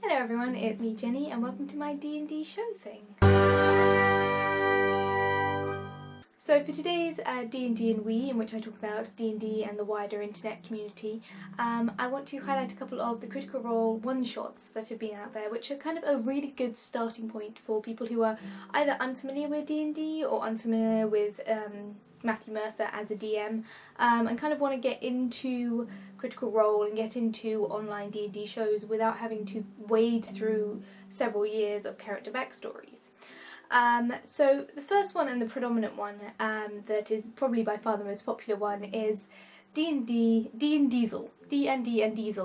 Hello everyone, it's me Jenny and welcome to my D&D show thing. So for today's D&D and We, in which I talk about D&D and the wider internet community, I want to highlight a couple of the Critical Role one-shots that have been out there, which are kind of a really good starting point for people who are either unfamiliar with D&D or unfamiliar with Matthew Mercer as a DM, and kind of want to get into Critical Role and get into online D&D shows without having to wade through several years of character backstories. So the first one and the predominant one that is probably by far the most popular one is D&D and Diesel,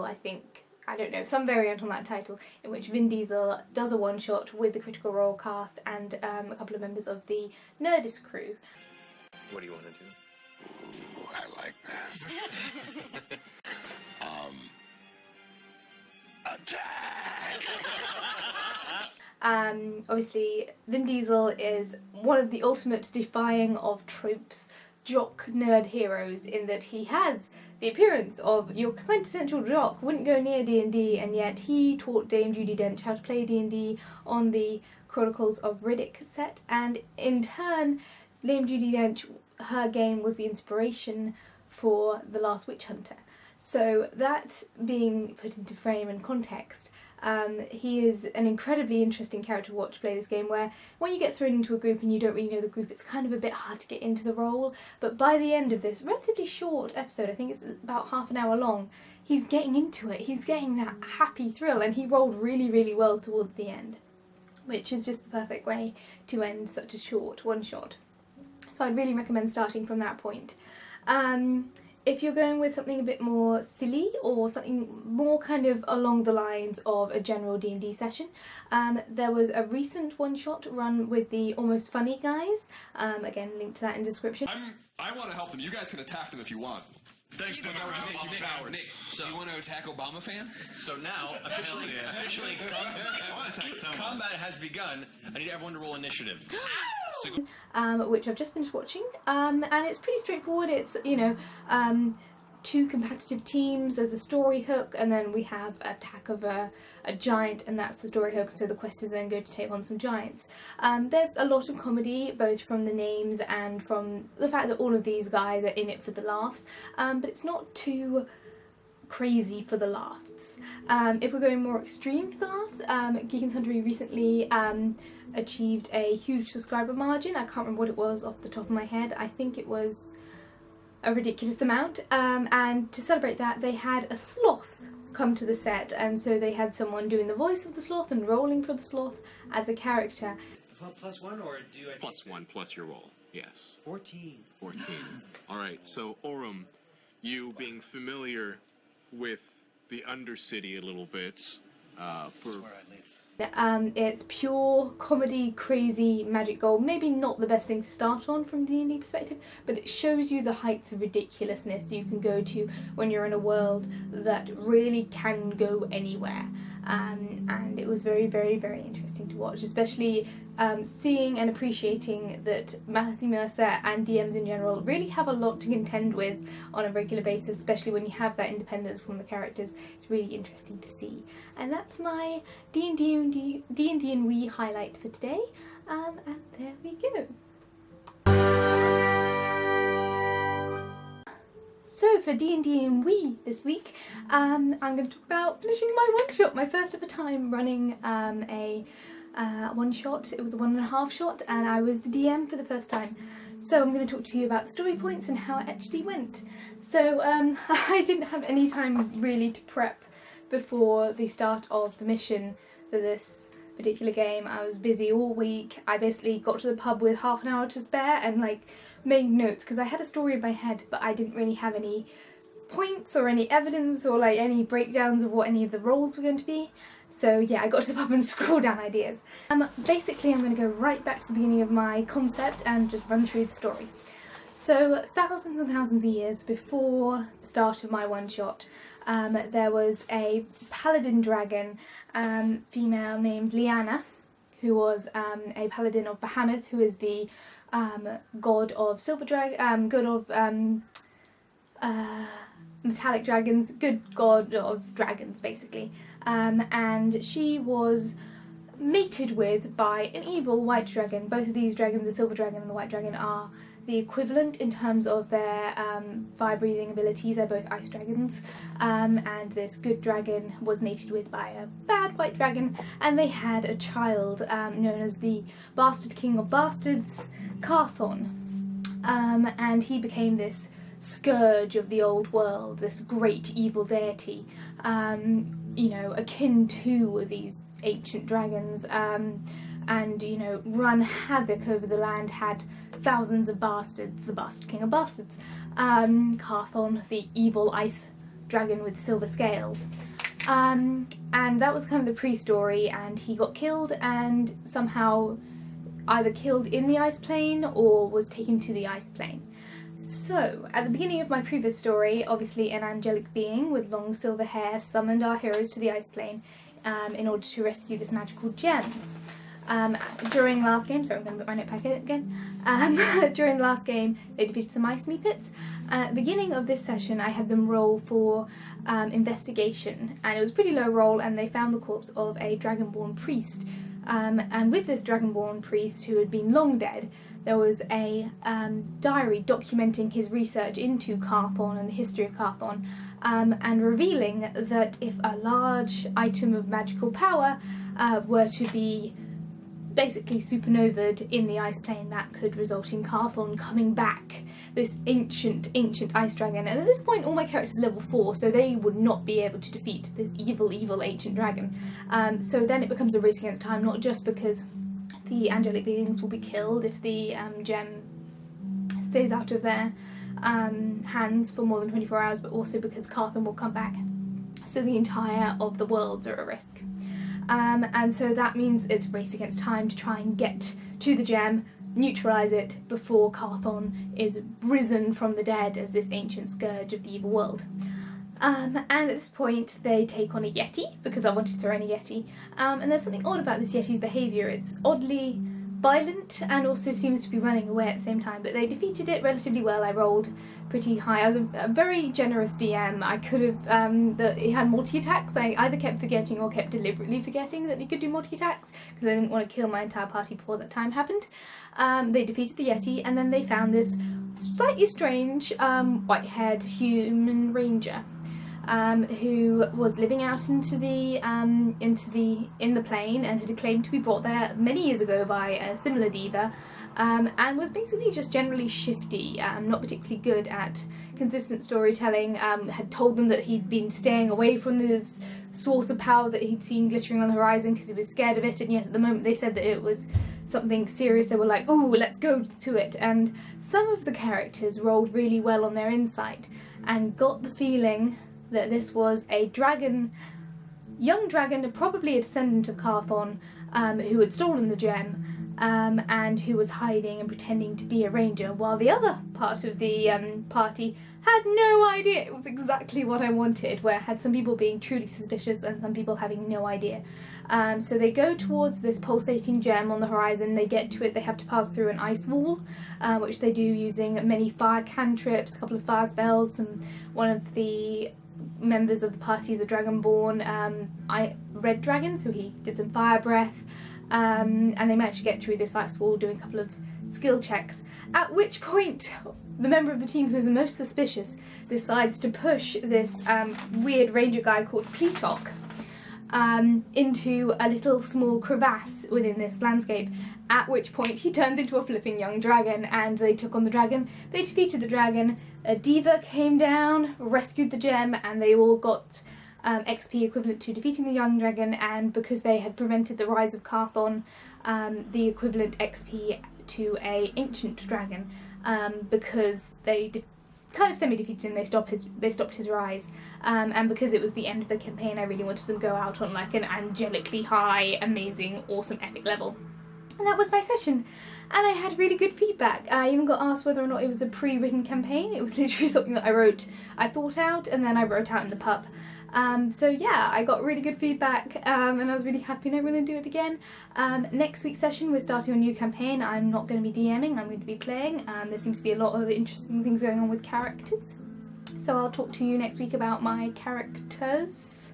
I think. I don't know, some variant on that title, in which Vin Diesel does a one-shot with the Critical Role cast and a couple of members of the Nerdist crew. What do you want to do? Ooh, I like this. Attack! Obviously, Vin Diesel is one of the ultimate defying of tropes jock nerd heroes, in that he has the appearance of your quintessential jock, wouldn't go near D&D, and yet he taught Dame Judi Dench how to play D&D on the Chronicles of Riddick set, and in turn Dame Judi Dench, her game was the inspiration for The Last Witch Hunter. So that being put into frame and context, he is an incredibly interesting character to watch play this game, where when you get thrown into a group and you don't really know the group, it's kind of a bit hard to get into the role, but by the end of this relatively short episode, I think it's about half an hour long, he's getting into it, he's getting that happy thrill, and he rolled really, really well towards the end, which is just the perfect way to end such a short one-shot. So I'd really recommend starting from that point. If you're going with something a bit more silly or something more kind of along the lines of a general D&D session, there was a recent one-shot run with the Almost Funny guys. Again, link to that in description. I want to help them. You guys can attack them if you want. Thanks, Nick. Nick, so, do you want to attack Obama fan? So now, officially, combat has begun. I need everyone to roll initiative. Which I've just finished watching, and it's pretty straightforward. It's, two competitive teams as a story hook, and then we have an attack of a giant, and that's the story hook, so the quest is then go to take on some giants. There's a lot of comedy, both from the names and from the fact that all of these guys are in it for the laughs, but it's not too crazy for the laughs. If we're going more extreme for the laughs, Geek and Sundry recently achieved a huge subscriber margin. I can't remember what it was off the top of my head. I think it was a ridiculous amount, and to celebrate that they had a sloth come to the set, and so they had someone doing the voice of the sloth and rolling for the sloth as a character. Plus one, or do I... Plus one, plus your roll, yes. 14. Alright, so Orem, you being familiar with the Undercity a little bit, That's where I live. It's pure comedy, crazy, magic gold. Maybe not the best thing to start on from the D&D perspective, but it shows you the heights of ridiculousness you can go to when you're in a world that really can go anywhere. And it was very, very, very interesting to watch, especially seeing and appreciating that Matthew Mercer and DMs in general really have a lot to contend with on a regular basis, especially when you have that independence from the characters. It's really interesting to see. And that's my D&D and We highlight for today, and there we go. So for D&D and We this week, I'm going to talk about finishing my one-shot, my first ever time running a one-shot. It was a 1.5 shot, and I was the DM for the first time. So I'm going to talk to you about the story points and how it actually went. So I didn't have any time really to prep before the start of the mission for this particular game. I was busy all week. I basically got to the pub with half an hour to spare and made notes, because I had a story in my head, but I didn't really have any points or any evidence or any breakdowns of what any of the roles were going to be. So yeah, I got to the pub and scrolled down ideas. Basically I'm going to go right back to the beginning of my concept and just run through the story. So thousands and thousands of years before the start of my one-shot, there was a paladin dragon female named Lyanna, who was a paladin of Bahamut, who is the god of silver dragon, god of metallic dragons, good god of dragons, basically. And she was mated with by an evil white dragon. Both of these dragons, the silver dragon and the white dragon, are the equivalent in terms of their fire-breathing abilities. They're both ice dragons. And this good dragon was mated with by a bad white dragon, and they had a child known as the Bastard King of Bastards, Carthon. And he became this scourge of the old world, this great evil deity, akin to these ancient dragons, and, run havoc over the land, had thousands of bastards, the Bastard King of Bastards, Carthon, the evil ice dragon with silver scales. And that was kind of the pre-story, and he got killed and somehow either killed in the ice plane or was taken to the ice plane. So, at the beginning of my previous story, obviously an angelic being with long silver hair summoned our heroes to the ice plane in order to rescue this magical gem. During last game, sorry, I'm going to put my notepad again. During the last game, they defeated some ice meepits. At the beginning of this session, I had them roll for investigation, and it was a pretty low roll, and they found the corpse of a dragonborn priest. And with this dragonborn priest, who had been long dead, there was a diary documenting his research into Carthon and the history of Carthon, and revealing that if a large item of magical power were to be basically supernovaed in the ice plane, that could result in Carthon coming back, this ancient ice dragon. And at this point all my characters are level 4, so they would not be able to defeat this evil ancient dragon. So then it becomes a race against time, not just because the angelic beings will be killed if the gem stays out of their hands for more than 24 hours, but also because Carthon will come back. So the entire of the worlds are at risk. And so that means it's a race against time to try and get to the gem, neutralise it before Carthon is risen from the dead as this ancient scourge of the evil world. And at this point they take on a yeti, because I wanted to throw in a yeti. And there's something odd about this yeti's behaviour. It's oddly violent and also seems to be running away at the same time, but they defeated it relatively well. I rolled pretty high. I was a very generous DM. I could have, it had multi-attacks. I either kept forgetting or kept deliberately forgetting that you could do multi-attacks, because I didn't want to kill my entire party before that time happened. They defeated the yeti, and then they found this slightly strange white-haired human ranger, who was living out in the plain, and had claimed to be brought there many years ago by a similar diva, and was basically just generally shifty, not particularly good at consistent storytelling. Had told them that he'd been staying away from this source of power that he'd seen glittering on the horizon because he was scared of it, and yet at the moment they said that it was something serious, they were like, oh, let's go to it. And some of the characters rolled really well on their insight and got the feeling that this was a young dragon, probably a descendant of Carthon, who had stolen the gem, and who was hiding and pretending to be a ranger, while the other part of the party had no idea. It was exactly what I wanted, where I had some people being truly suspicious and some people having no idea. So they go towards this pulsating gem on the horizon. They get to it, they have to pass through an ice wall, which they do using many fire cantrips, a couple of fire spells, and one of the members of the party is a dragonborn red dragon, so he did some fire breath, and they managed to get through this ice wall doing a couple of skill checks, at which point the member of the team who is the most suspicious decides to push this weird ranger guy called Kleetok into a little small crevasse within this landscape, at which point he turns into a flipping young dragon, and they took on the dragon. They defeated the dragon. A diva came down, rescued the gem, and they all got XP equivalent to defeating the young dragon, and because they had prevented the rise of Carthon, the equivalent XP to a ancient dragon, because they kind of semi-defeated him. They stopped his rise, and because it was the end of the campaign, I really wanted them to go out on like an angelically high, amazing, awesome, epic level. And that was my session, and I had really good feedback. I even got asked whether or not it was a pre-written campaign. It was literally something that I thought out, and then I wrote out in the pub. So yeah, I got really good feedback, and I was really happy, and I'm going to do it again. Next week's session, we're starting a new campaign. I'm not going to be DMing, I'm going to be playing. There seems to be a lot of interesting things going on with characters. So I'll talk to you next week about my characters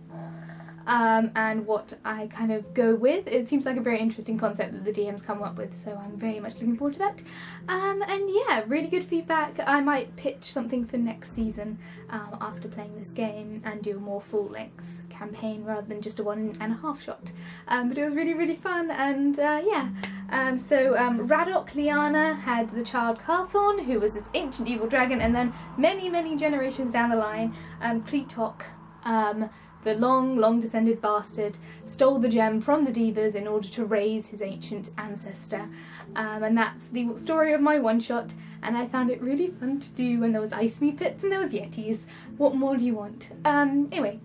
and what I kind of go with. It seems like a very interesting concept that the DM's come up with, so I'm very much looking forward to that. And yeah, really good feedback. I might pitch something for next season after playing this game and do a more full-length campaign rather than just a 1.5 shot. But it was really, really fun, and yeah. So Radok Liana had the child Carthon, who was this ancient evil dragon, and then many, many generations down the line, Kleetok, the long descended bastard, stole the gem from the Divas in order to raise his ancient ancestor. And that's the story of my one-shot, and I found it really fun to do when there was ice me pits and there was yetis. What more do you want? Anyway,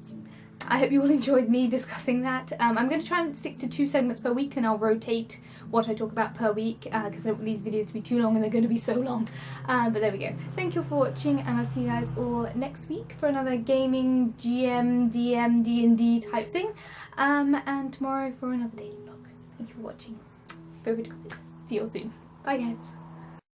I hope you all enjoyed me discussing that. I'm going to try and stick to 2 segments per week, and I'll rotate what I talk about per week, because I don't want these videos to be too long, and they're going to be so long. But there we go. Thank you for watching, and I'll see you guys all next week for another gaming, GM, DM, D&D type thing. And tomorrow for another daily vlog. Thank you for watching. Favorite comment. See you all soon. Bye guys.